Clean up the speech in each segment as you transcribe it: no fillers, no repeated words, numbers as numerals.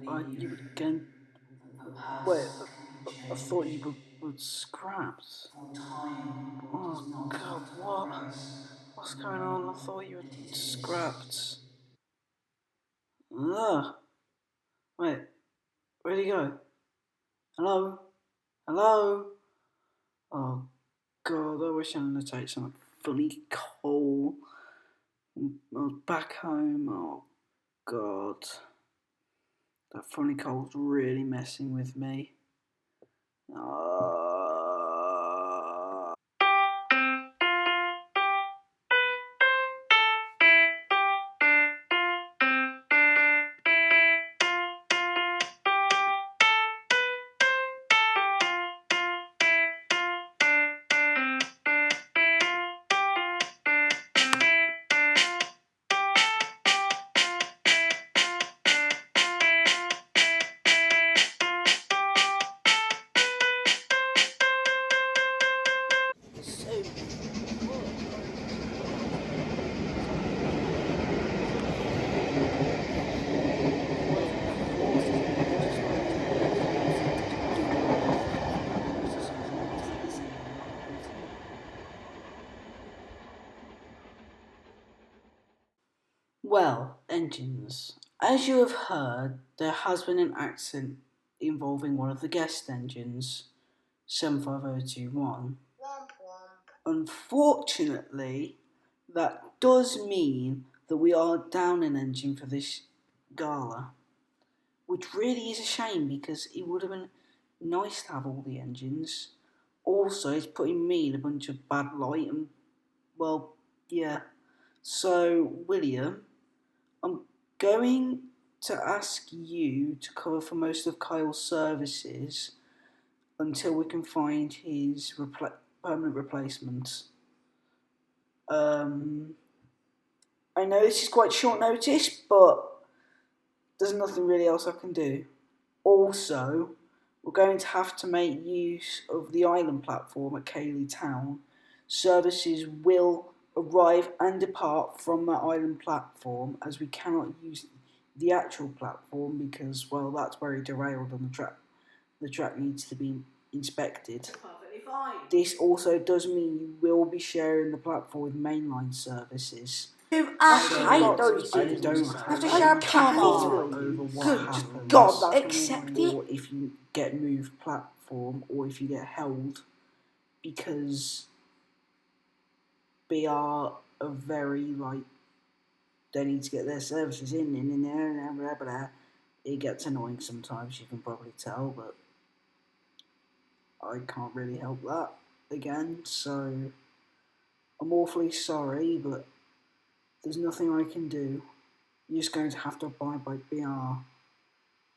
You were again. Wait, I thought you were scrapped. Oh God, what? What's going on? I thought you were scrapped. Ugh. Wait, where'd he go? Hello? Hello? Oh God, I wish I had to take some funny coal. I was back home. Oh God, that funny coal's really messing with me. Well, engines. As you have heard, there has been an accident involving one of the guest engines, 75021. Unfortunately, that does mean that we are down an engine for this gala, which really is a shame because it would have been nice to have all the engines. Also, it's putting me in a bunch of bad light and, well, yeah. So, William, I'm going to ask you to cover for most of Kyle's services until we can find his permanent replacement. I know this is quite short notice, but there's nothing really else I can do. Also, we're going to have to make use of the island platform at Cayley Town. Services will arrive and depart from that island platform as we cannot use the actual platform because, well, that's where it derailed on the track. The track needs to be inspected. Perfectly fine. This also does mean you will be sharing the platform with mainline services. I hate those I dudes. don't Have to have share a power platform. over what Good happens. God, that's accept it. Or if you get moved platform, or if you get held, because BR are very they need to get their services in there and blah, blah, blah. It gets annoying sometimes, you can probably tell, but I can't really help that again, so I'm awfully sorry, but there's nothing I can do. You're just going to have to abide by BR.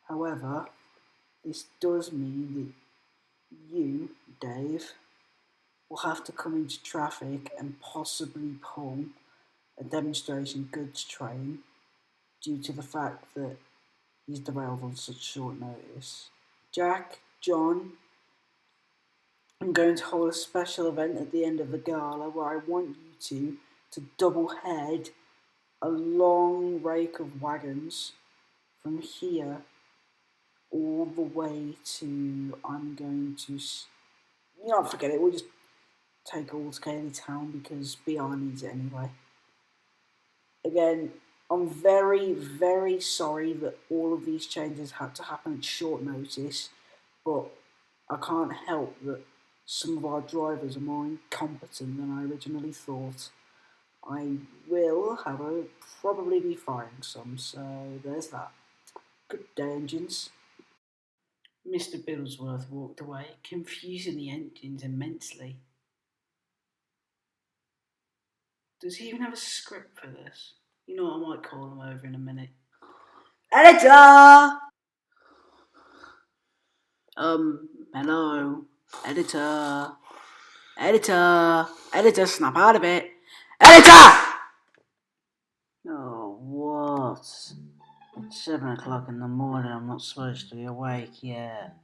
However, this does mean that you, Dave, will have to come into traffic and possibly pull a demonstration goods train due to the fact that he's derailed on such short notice. Jack, John, I'm going to hold a special event at the end of the gala where I want you to double head a long rake of wagons from here all the way to, I'm going to, forget it, we'll just take all to Cayley Town because BR needs it anyway. Again, I'm very, very sorry that all of these changes had to happen at short notice, but I can't help that some of our drivers are more incompetent than I originally thought. I will, however, probably be firing some, so there's that. Good day, engines. Mr. Bigglesworth walked away, confusing the engines immensely. Does he even have a script for this? You know what, I might call him over in a minute. Editor! Hello. Editor. Editor, snap out of it. Editor! Oh, what? It's 7 o'clock in the morning, I'm not supposed to be awake yet.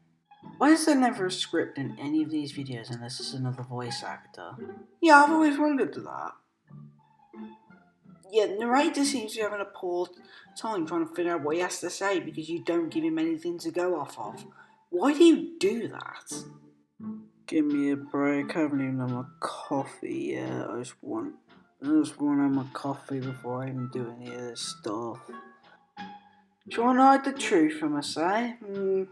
Why is there never a script in any of these videos unless it's another voice actor? Yeah, I've always wondered that. Yeah, the narrator seems to be having a poor time trying to figure out what he has to say because you don't give him anything to go off of. Why do you do that? Give me a break. I haven't even had my coffee yet. I just want to have my coffee before I even do any of this stuff. Do you want to hide the truth from us, eh?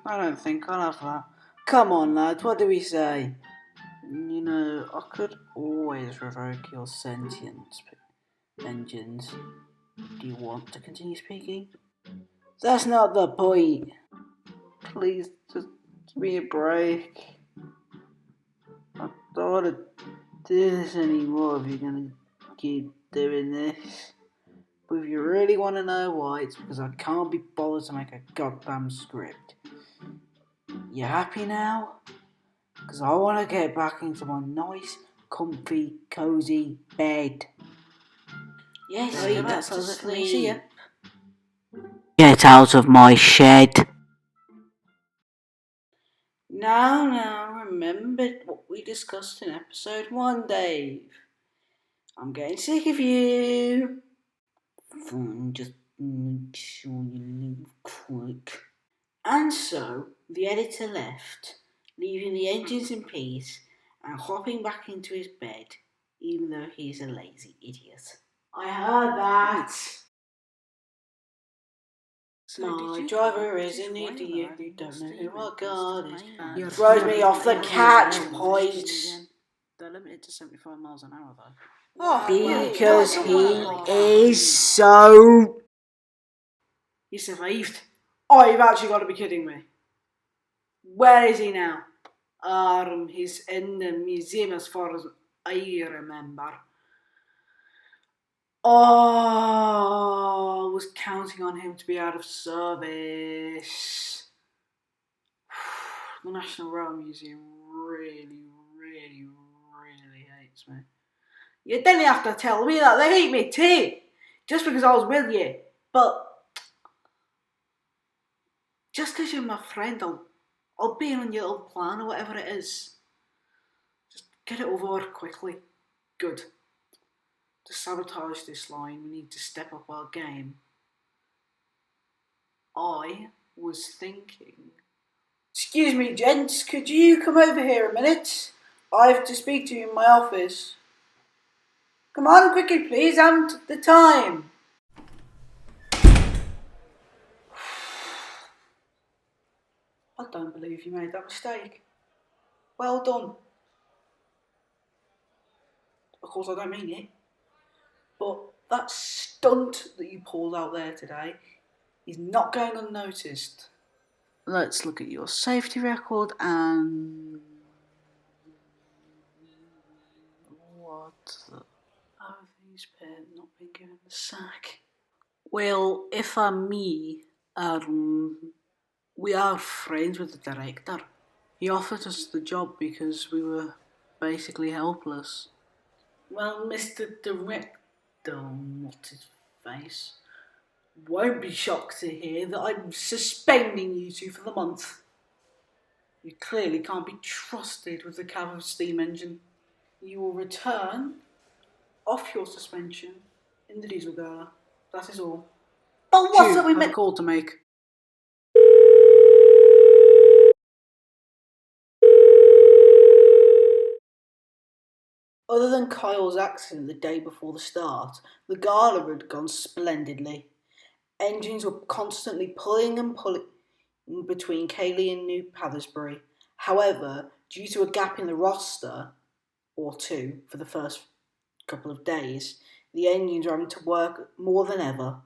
I don't think I'll have that. Come on, lads, what do we say? You know, I could always revoke your sentience, engines. Do you want to continue speaking? That's not the point. Please, just give me a break. I don't want to do this anymore if you're going to keep doing this. But if you really want to know why, it's because I can't be bothered to make a goddamn script. You happy now? Because I want to get back into my nice, comfy, cosy bed. Yes, go back to sleep. Get out of my shed. Now, remember what we discussed in episode 1, Dave. I'm getting sick of you. Fine, just make sure you leave quick. And so, the editor left, leaving the engines in peace and hopping back into his bed, even though he's a lazy idiot. I heard that. My driver is an idiot who don't know who I got is bad. He throws me off the catch point. They're limited to 75 miles an hour though. Because he is so... He survived. Oh, you've actually got to be kidding me. Where is he now? He's in the museum as far as I remember. Oh, I was counting on him to be out of service. The National Rail Museum really hates me. You didn't have to tell me that, they hate me too. Just because I was with you. But just because you're my friend, I'll be in on your little plan or whatever it is. Just get it over quickly. Good. To sabotage this line, we need to step up our game. I was thinking... Excuse me, gents, could you come over here a minute? I have to speak to you in my office. Come on, quickly please, and the time. I don't believe you made that mistake. Well done. Of course I don't mean it. But that stunt that you pulled out there today is not going unnoticed. Let's look at your safety record and... What the... How have these pairs not been given the sack? Well, if I'm me, we are friends with the director. He offered us the job because we were basically helpless. Well, Mr. Director, what's his face, won't be shocked to hear that I'm suspending you two for the month. You clearly can't be trusted with the cab of steam engine. You will return off your suspension in the diesel gala. That is all. But what's that we meant? I have a call to make. Other than Kyle's accident the day before the start, the gala had gone splendidly. Engines were constantly pulling between Cayley and New Pathersbury. However, due to a gap in the roster, or two, for the first couple of days, the engines were having to work more than ever.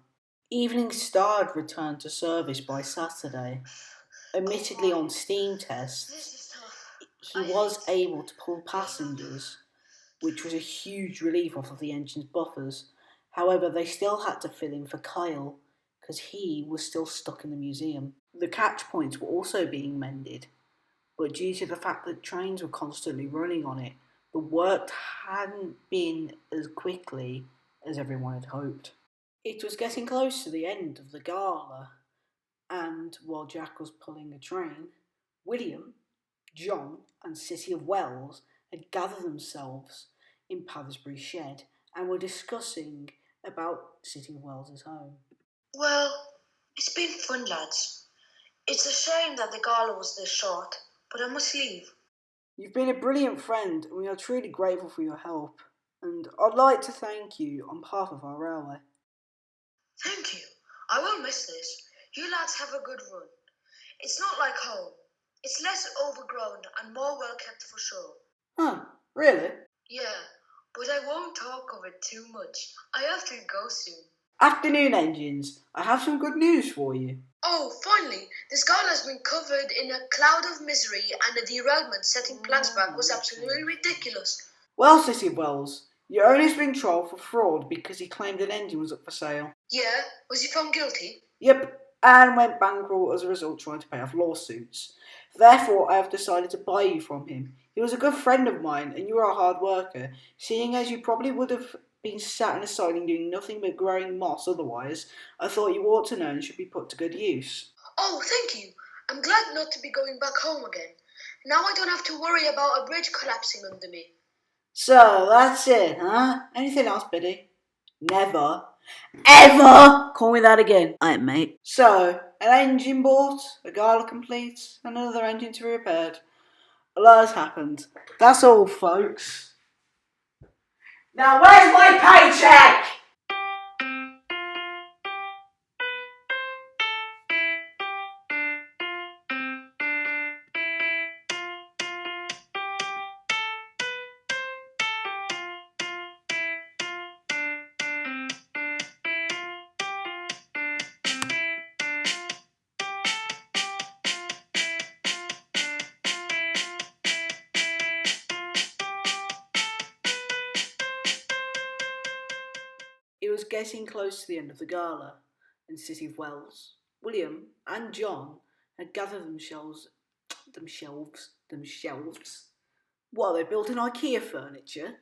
Evening Star had returned to service by Saturday. Admittedly on steam tests, he was able to pull passengers, which was a huge relief off of the engine's buffers. However, they still had to fill in for Kyle, because he was still stuck in the museum. The catch points were also being mended, but due to the fact that trains were constantly running on it, the work hadn't been as quickly as everyone had hoped. It was getting close to the end of the gala, and while Jack was pulling a train, William, John, and City of Wells had gathered themselves in Pathersbury shed and were discussing about City of Wells's home. Well, it's been fun, lads. It's a shame that the gala was this short, but I must leave. You've been a brilliant friend, and we are truly grateful for your help. And I'd like to thank you on behalf of our railway. Thank you. I won't miss this. You lads have a good run. It's not like home. It's less overgrown and more well kept for sure. Huh, really? Yeah, but I won't talk of it too much. I have to go soon. Afternoon, engines. I have some good news for you. Oh, finally, this gala has been covered in a cloud of misery, and the derailment setting plans back was absolutely ridiculous. Well, City of Wells, your owner's been trolled for fraud because he claimed an engine was up for sale. Yeah, was he found guilty? Yep, and went bankrupt as a result trying to pay off lawsuits. Therefore, I have decided to buy you from him. He was a good friend of mine, and you are a hard worker, seeing as you probably would have been sat in a siding doing nothing but growing moss otherwise. I thought you ought to know and should be put to good use. Oh, thank you. I'm glad not to be going back home again. Now I don't have to worry about a bridge collapsing under me. So, that's it, huh? Anything else, Biddy? Never. Ever call me that again. Aight, mate. So, an engine bought, a gala complete, and another engine to be repaired. A lot has happened. That's all, folks. Now, where's my paycheck? It was getting close to the end of the gala, and City of Wells, William, and John had gathered themselves. What, they built an IKEA furniture?